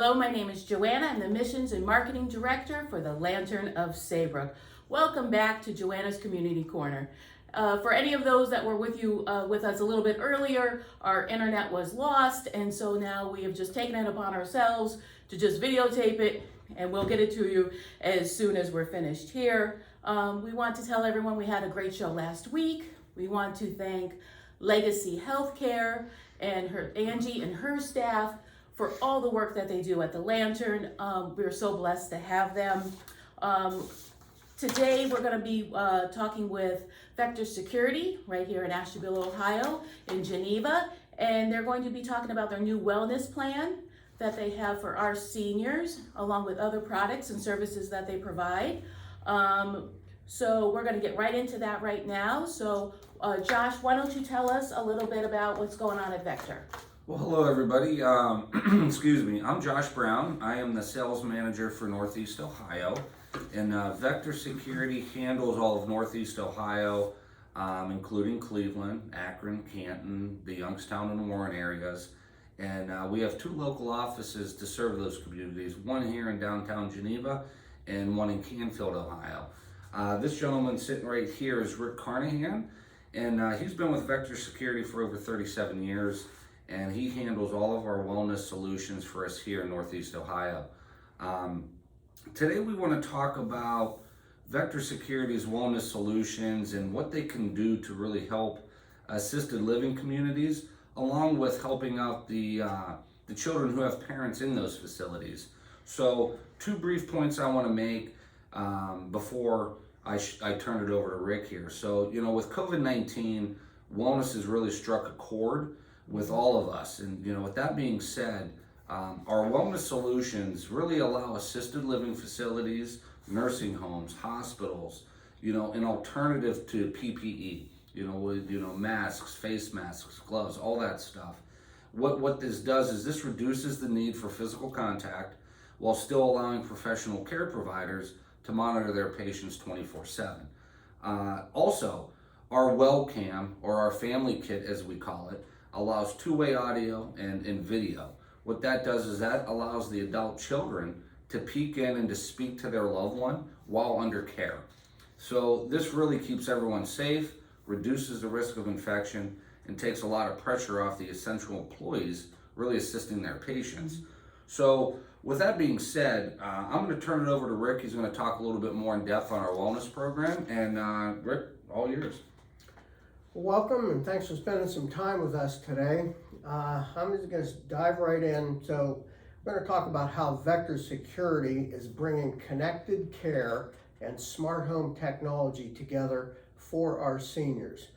Hello, my name is Joanna. I'm the Missions and Marketing Director for the Lantern of Saybrook. Welcome back to Joanna's Community Corner. For any of those that were with us a little bit earlier, our internet was lost, and so now we have just taken it upon ourselves to just videotape it, and we'll get it to you as soon as we're finished here. We want to tell everyone we had a great show last week. We want to thank Legacy Healthcare and Angie and her staff for all the work that they do at the Lantern. We're so blessed to have them. Today we're going to be talking with Vector Security right here in Ashtabula, Ohio, in Geneva, and they're going to be talking about their new wellness plan that they have for our seniors, along with other products and services that they provide. So we're going to get right into that right now. So Josh, why don't you tell us a little bit about what's going on at Vector? Well, hello everybody. Excuse me. I'm Josh Brown. I am the sales manager for Northeast Ohio, and Vector Security handles all of Northeast Ohio, including Cleveland, Akron, Canton, the Youngstown and Warren areas. And we have two local offices to serve those communities, one here in downtown Geneva and one in Canfield, Ohio. This gentleman sitting right here is Rick Carnahan, and he's been with Vector Security for over 37 years. And he handles all of our wellness solutions for us here in Northeast Ohio. Today we want to talk about Vector Security's wellness solutions and what they can do to really help assisted living communities, along with helping out the children who have parents in those facilities. So, two brief points I want to make before I turn it over to Rick here. So, with COVID-19, wellness has really struck a chord with all of us. And with that being said, our wellness solutions really allow assisted living facilities, nursing homes, hospitals, an alternative to PPE, with masks, face masks, gloves, all that stuff. What this does is this reduces the need for physical contact while still allowing professional care providers to monitor their patients 24/7. Also, our WellCam, or our FamilyKit as we call it, allows two-way audio and video. What that does is that allows the adult children to peek in and to speak to their loved one while under care. So this really keeps everyone safe, reduces the risk of infection, and takes a lot of pressure off the essential employees really assisting their patients. So with that being said, I'm going to turn it over to Rick. He's going to talk a little bit more in depth on our wellness program. And Rick, all yours. Welcome, and thanks for spending some time with us today. I'm just going to dive right in. So we're going to talk about how Vector Security is bringing connected care and smart home technology together for our seniors.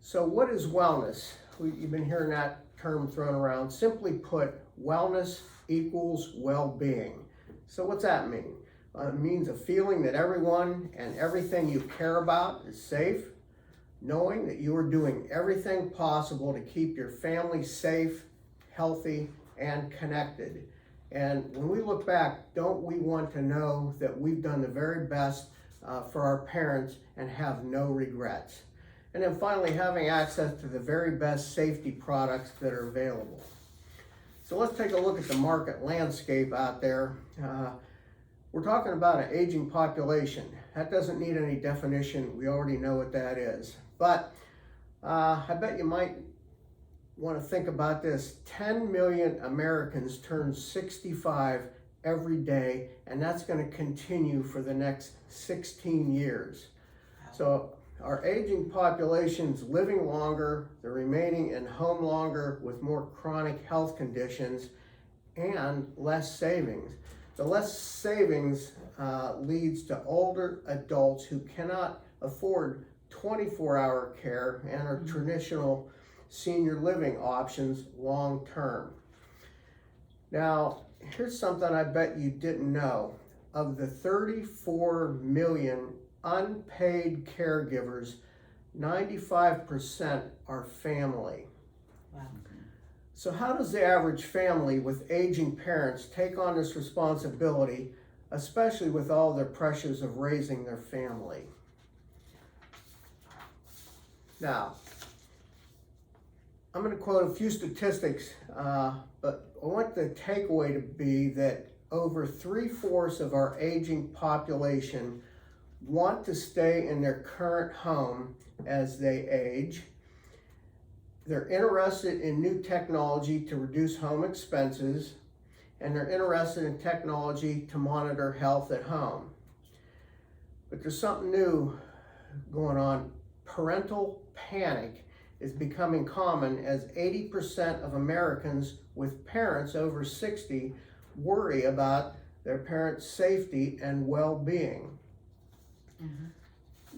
So what is wellness? You've been hearing that term thrown around. Simply put, wellness equals well-being. So what's that mean? It means a feeling that everyone and everything you care about is safe, knowing that you are doing everything possible to keep your family safe, healthy, and connected. And when we look back, don't we want to know that we've done the very best for our parents and have no regrets? And then finally, having access to the very best safety products that are available. So let's take a look at the market landscape out there. We're talking about an aging population. That doesn't need any definition. We already know what that is. But I bet you might want to think about this. 10 million Americans turn 65 every day, and that's going to continue for the next 16 years. So our aging population's living longer, they're remaining in home longer with more chronic health conditions and less savings. The less savings leads to older adults who cannot afford 24-hour care and our traditional senior living options long term. Now, here's something I bet you didn't know. Of the 34 million unpaid caregivers, 95% are family. Wow. So how does the average family with aging parents take on this responsibility, especially with all the pressures of raising their family? Now, I'm going to quote a few statistics, but I want the takeaway to be that over 3/4 of our aging population want to stay in their current home as they age. They're interested in new technology to reduce home expenses, and they're interested in technology to monitor health at home. But there's something new going on. Parental panic is becoming common as 80% of Americans with parents over 60 worry about their parents' safety and well-being.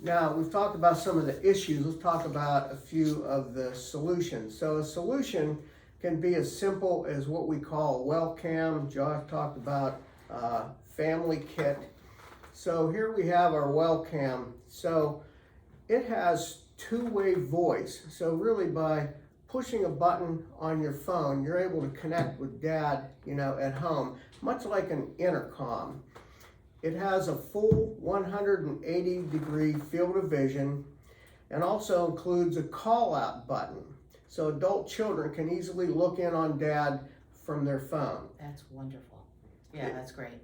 Now, we've talked about some of the issues. Let's talk about a few of the solutions. So a solution can be as simple as what we call a well cam. Josh talked about FamilyKit. So here we have our well cam. So it has two-way voice. So really by pushing a button on your phone, you're able to connect with dad, at home, much like an intercom. It has a full 180-degree field of vision and also includes a call-out button. So adult children can easily look in on dad from their phone. That's wonderful. Yeah, that's great.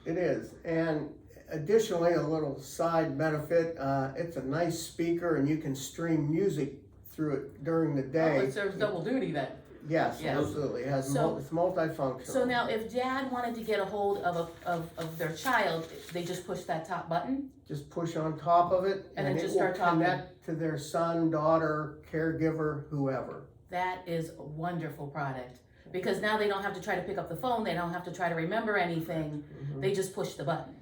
It is. And additionally, a little side benefit, it's a nice speaker and you can stream music through it during the day. Oh, it serves double duty then. Yes, Yes. absolutely. It has So- it's multifunctional. So now if dad wanted to get a hold of their child, they just push that top button? Just push on top of it And then it just will start talking. connect to their son, daughter, caregiver, whoever. That is a wonderful product. Because now they don't have to try to pick up the phone, they don't have to try to remember anything, they just push the button.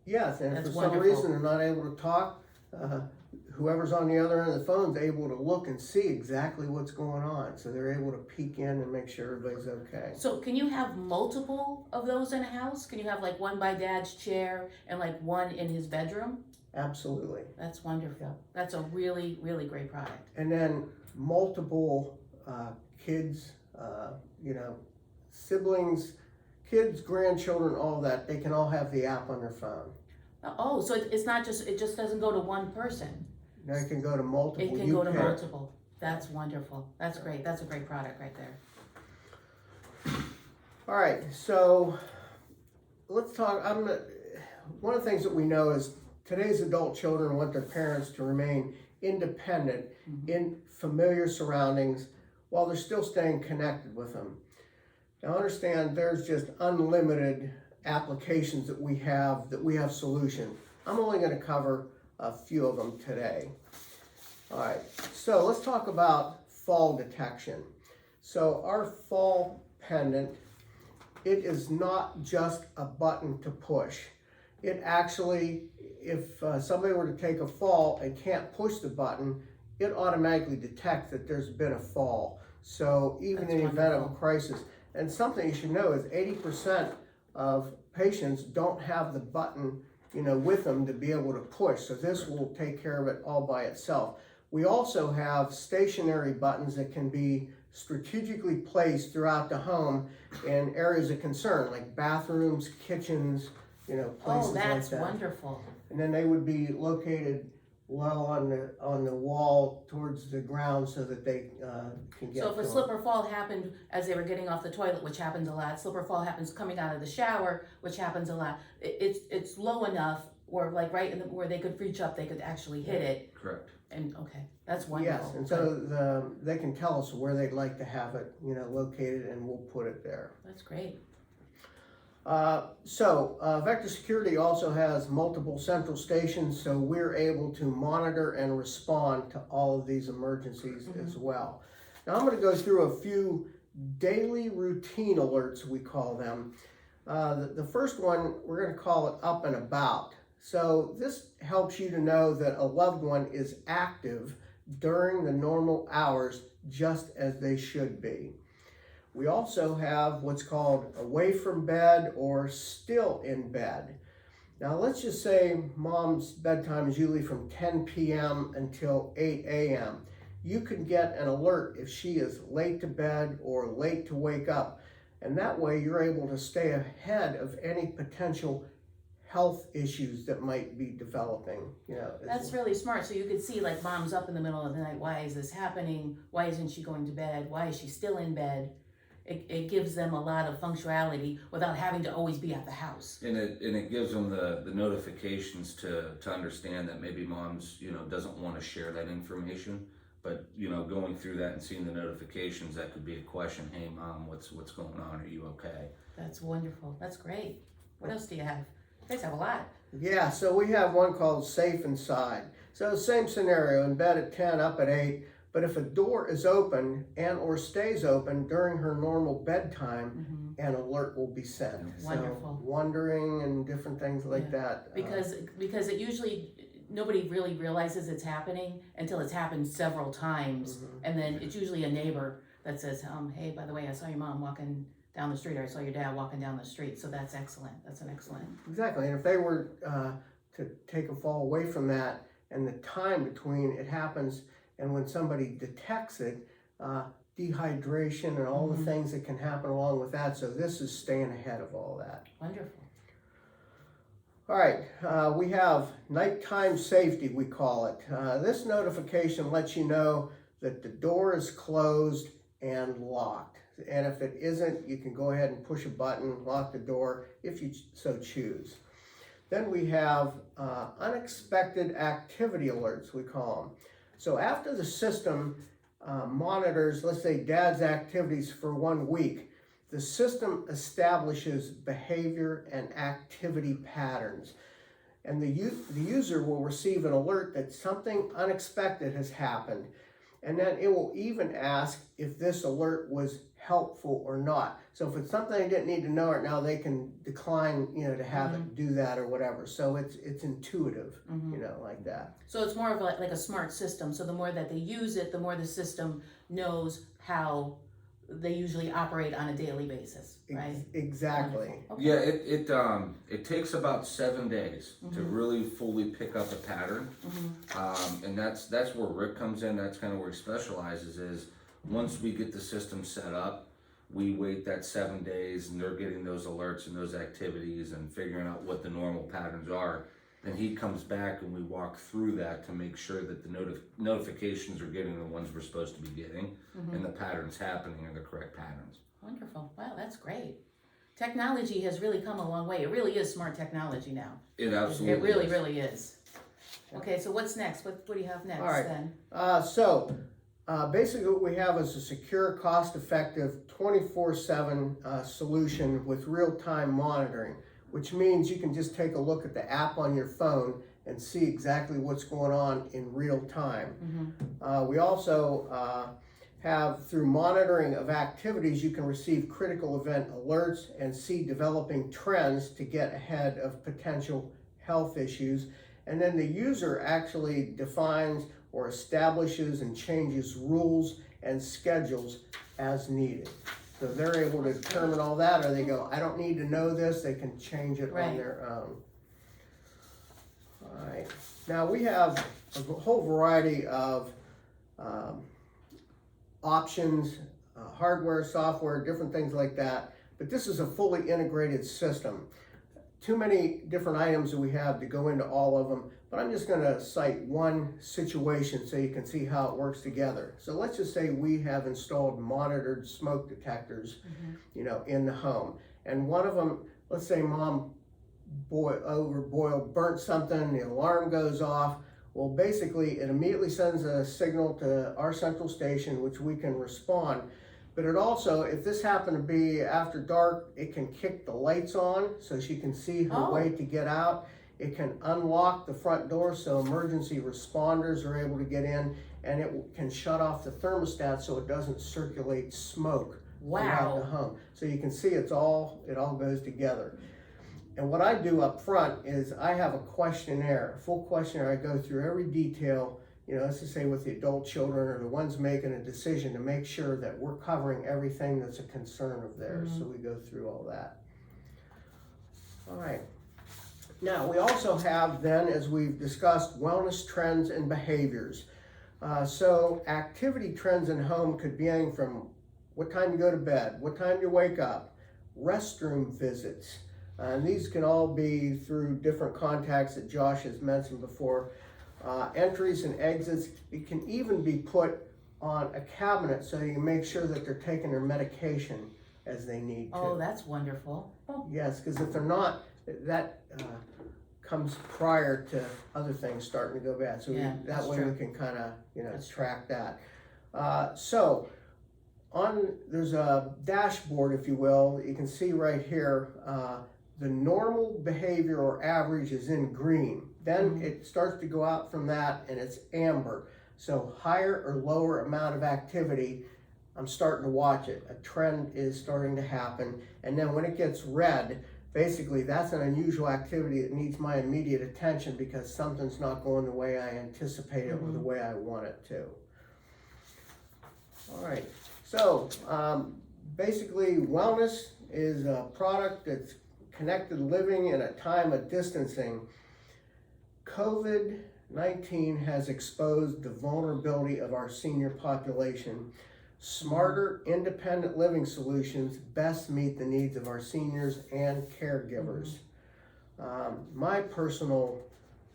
Yes, and if That's for wonderful. some reason they're not able to talk, whoever's on the other end of the phone is able to look and see exactly what's going on. So they're able to peek in and make sure everybody's okay. So can you have multiple of those in a house? Can you have like one by dad's chair and like one in his bedroom? Absolutely. That's wonderful. That's a really, really great product. And then multiple kids, siblings, kids, grandchildren, all that, they can all have the app on their phone. Oh, so it's not just, it just doesn't go to one person. Now it can go to multiple. It can You go to pick. multiple. That's wonderful. That's great. That's a great product right there. All right, so let's talk. One of the things that we know is today's adult children want their parents to remain independent in familiar surroundings while they're still staying connected with them. Now understand there's just unlimited applications that we have solutions. I'm only going to cover a few of them today. All right, so let's talk about fall detection. So our fall pendant, it is not just a button to push. It actually, if somebody were to take a fall and can't push the button, it automatically detects that there's been a fall. So even That's in the event of a wonderful. crisis, and something you should know is 80% of patients don't have the button, with them to be able to push. So this will take care of it all by itself. We also have stationary buttons that can be strategically placed throughout the home in areas of concern, like bathrooms, kitchens, places Oh, that's like that. wonderful. And then they would be located low on the wall towards the ground so that they can get So if to a 'em. slip or fall happened as they were getting off the toilet, which happens a lot, slip or fall happens coming out of the shower, which happens a lot, it's low enough or like right in the, where they could reach up, they could actually hit it. Correct. And okay, that's wonderful. Yes, and so they can tell us where they'd like to have it, located, and we'll put it there. That's great. Vector Security also has multiple central stations, so we're able to monitor and respond to all of these emergencies as well. Now I'm going to go through a few daily routine alerts, we call them. The first one, we're going to call it up and about. So this helps you to know that a loved one is active during the normal hours, just as they should be. We also have what's called away from bed or still in bed. Now let's just say mom's bedtime is usually from 10 p.m. until 8 a.m. You can get an alert if she is late to bed or late to wake up. And that way you're able to stay ahead of any potential health issues that might be developing, That's really smart. So you could see like mom's up in the middle of the night. Why is this happening? Why isn't she going to bed? Why is she still in bed? It gives them a lot of functionality without having to always be at the house. And it gives them the notifications to understand that maybe mom's, doesn't want to share that information. But, going through that and seeing the notifications, that could be a question. Hey, Mom, what's going on? Are you okay? That's wonderful. That's great. What else do you have? You guys have a lot. Yeah, so we have one called Safe Inside. So same scenario, in bed at 10, up at 8. But if a door is open and or stays open during her normal bedtime, an alert will be sent. Wonderful. So wandering and different things like that. Because it usually, nobody really realizes it's happening until it's happened several times. And then it's usually a neighbor that says, hey, by the way, I saw your mom walking down the street, or I saw your dad walking down the street. So that's excellent. That's an excellent. Exactly. And if they were to take a fall away from that, and the time between it happens and when somebody detects it, dehydration and all the things that can happen along with that. So this is staying ahead of all that. Wonderful. All right, we have nighttime safety, we call it. This notification lets you know that the door is closed and locked. And if it isn't, you can go ahead and push a button, lock the door, if you so choose. Then we have unexpected activity alerts, we call them. So after the system monitors, let's say Dad's activities for 1 week, the system establishes behavior and activity patterns. And the user will receive an alert that something unexpected has happened. And then it will even ask if this alert was helpful or not. So if it's something they didn't need to know right now, they can decline, to have it do that or whatever. So it's intuitive, like that. So it's more of like a smart system. So the more that they use it, the more the system knows how they usually operate on a daily basis, right? Exactly. Okay. Yeah, it takes about 7 days to really fully pick up a pattern, and that's where Rick comes in. That's kind of where he specializes. Is once we get the system set up, we wait that 7 days, and they're getting those alerts and those activities and figuring out what the normal patterns are. Then he comes back and we walk through that to make sure that the notifications are getting the ones we're supposed to be getting, and the patterns happening are the correct patterns. Wonderful. Wow, that's great. Technology has really come a long way. It really is smart technology now. It absolutely It really, is. really is. Okay, so what's next? What do you have next All right. then? Basically what we have is a secure, cost-effective, 24/7 solution with real-time monitoring, which means you can just take a look at the app on your phone and see exactly what's going on in real time. We also have, through monitoring of activities, you can receive critical event alerts and see developing trends to get ahead of potential health issues. And then the user actually defines or establishes and changes rules and schedules as needed. So they're able to determine all that, or they go, I don't need to know this, they can change it on their own. All right, now we have a whole variety of options, hardware, software, different things like that, but this is a fully integrated system. Too many different items that we have to go into all of them, but I'm just gonna cite one situation so you can see how it works together. So let's just say we have installed monitored smoke detectors, in the home. And one of them, let's say Mom burnt something, the alarm goes off. Well, basically it immediately sends a signal to our central station, which we can respond. But it also, if this happened to be after dark, it can kick the lights on so she can see her way to get out. It can unlock the front door so emergency responders are able to get in, and it can shut off the thermostat so it doesn't circulate smoke throughout the home. So you can see it all goes together. And what I do up front is I have a questionnaire, a full questionnaire. I go through every detail, let's just say with the adult children or the ones making a decision, to make sure that we're covering everything that's a concern of theirs. So we go through all that. All right. Now, we also have then, as we've discussed, wellness trends and behaviors. So activity trends in home could be anything from what time you go to bed, what time you wake up, restroom visits, And these can all be through different contacts that Josh has mentioned before. Entries and exits. It can even be put on a cabinet so you can make sure that they're taking their medication as they need to. Oh, that's wonderful. Oh, Yes, because if they're not, that comes prior to other things starting to go bad. So Yeah, that that's way true. we can kind of, That's track that. So there's a dashboard, if you will. You can see right here, the normal behavior or average is in green. Then it starts to go out from that and it's amber. So higher or lower amount of activity, I'm starting to watch it. A trend is starting to happen. And then when it gets red, basically that's an unusual activity that needs my immediate attention because something's not going the way I anticipate it or the way I want it to. All right, so basically wellness is a product that's connected living in a time of distancing. COVID-19 has exposed the vulnerability of our senior population. Smarter, independent living solutions best meet the needs of our seniors and caregivers. My personal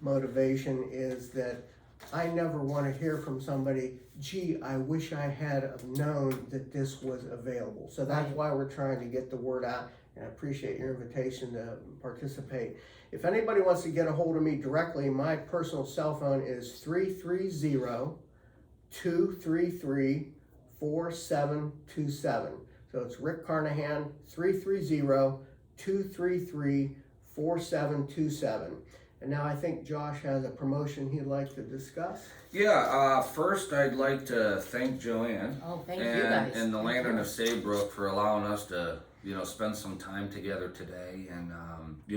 motivation is that I never want to hear from somebody, gee, I wish I had have known that this was available. So that's Right. why we're trying to get the word out, and I appreciate your invitation to participate. If anybody wants to get a hold of me directly, my personal cell phone is 330-233-4727. So it's Rick Carnahan, 330-233-4727. And now I think Josh has a promotion he'd like to discuss. Yeah, first I'd like to thank Joanne oh, thank you guys. and the Thank Lantern you. of Saybrook for allowing us to, spend some time together today. And,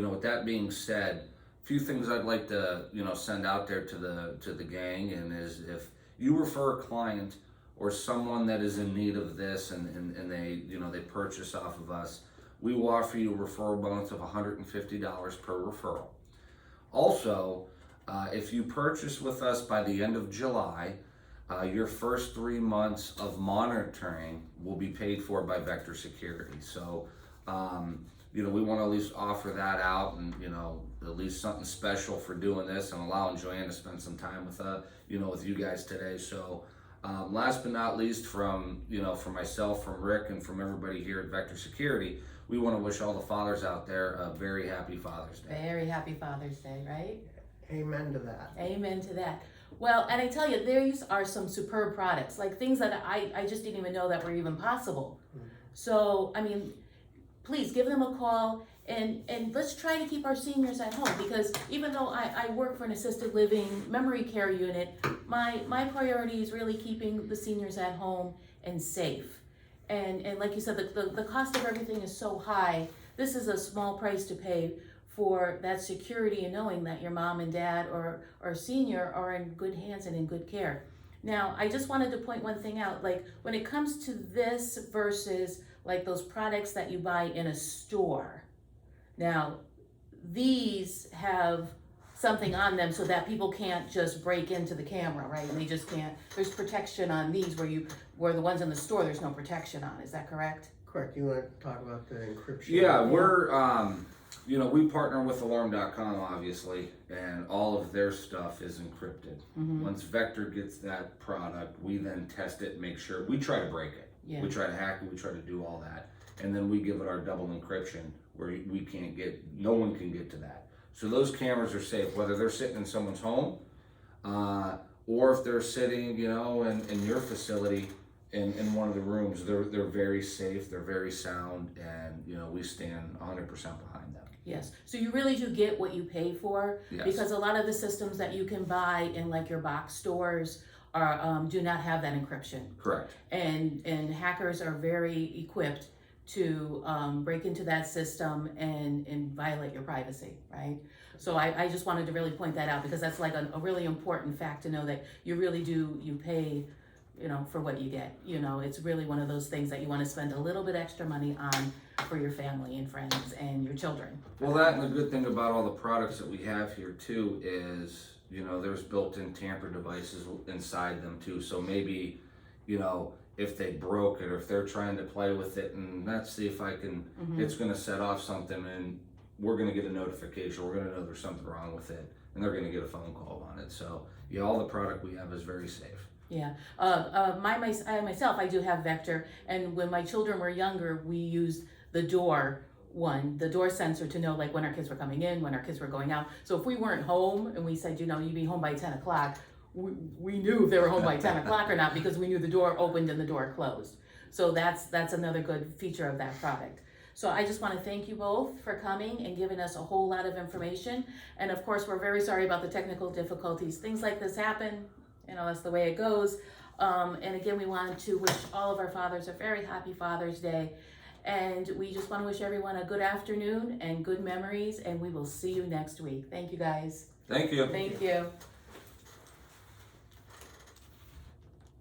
with that being said, a few things I'd like to, send out there to the gang, and is if you refer a client or someone that is in need of this and they, they purchase off of us, we will offer you a referral bonus of $150 per referral. Also, if you purchase with us by the end of July, your first 3 months of monitoring will be paid for by Vector Security. So, we want to at least offer that out, and at least something special for doing this and allowing Joanne to spend some time with with you guys today. So, last but not least, from myself, from Rick, and from everybody here at Vector Security, we want to wish all the fathers out there a very happy Father's Day. Very happy Father's Day, right? Amen to that. Amen to that. Well, and I tell you, these are some superb products, like things that I just didn't even know that were even possible. So, I mean, please give them a call and let's try to keep our seniors at home, because even though I work for an assisted living memory care unit, my priority is really keeping the seniors at home and safe. And like you said, the cost of everything is so high. This is a small price to pay for that security and knowing that your mom and dad or senior are in good hands and in good care. Now, I just wanted to point one thing out, like when it comes to this versus like those products that you buy in a store. Now, these have something on them so that people can't just break into the camera, right? And they just can't, there's protection on these where the ones in the store, there's no protection on, is that correct? Correct. You want to talk about the encryption? Yeah, we're, we partner with alarm.com, obviously, and all of their stuff is encrypted. Once Vector gets that product, we then test it, make sure, we try to break it. Yeah. We try to hack it, we try to do all that. And then we give it our double encryption where no one can get to that. So those cameras are safe, whether they're sitting in someone's home, or if they're sitting, in your facility in one of the rooms, they're very safe, they're very sound, and we stand 100% behind them. Yes, so you really do get what you pay for, Yes. because a lot of the systems that you can buy in like your box stores are do not have that encryption. Correct. And hackers are very equipped to break into that system and violate your privacy, right? So I just wanted to really point that out, because that's like a really important fact to know, that you really do, you pay, for what you get. It's really one of those things that you want to spend a little bit extra money on for your family and friends and your children. Well, that, and the good thing about all the products that we have here too is, there's built-in tamper devices inside them too. So maybe, if they broke it, or if they're trying to play with it and let's see if I can, it's going to set off something, and we're going to get a notification. We're going to know there's something wrong with it, and they're going to get a phone call on it. So yeah, all the product we have is very safe. Yeah. Myself, I do have Vector, and when my children were younger, we used the door sensor to know like when our kids were coming in, when our kids were going out. So if we weren't home and we said, you'd be home by 10 o'clock, we knew if they were home by 10 o'clock or not, because we knew the door opened and the door closed. So that's another good feature of that product. So I just want to thank you both for coming and giving us a whole lot of information. And of course, we're very sorry about the technical difficulties. Things like this happen, that's the way it goes. And again, we wanted to wish all of our fathers a very happy Father's Day. And we just want to wish everyone a good afternoon and good memories. And we will see you next week. Thank you, guys. Thank you. Thank you.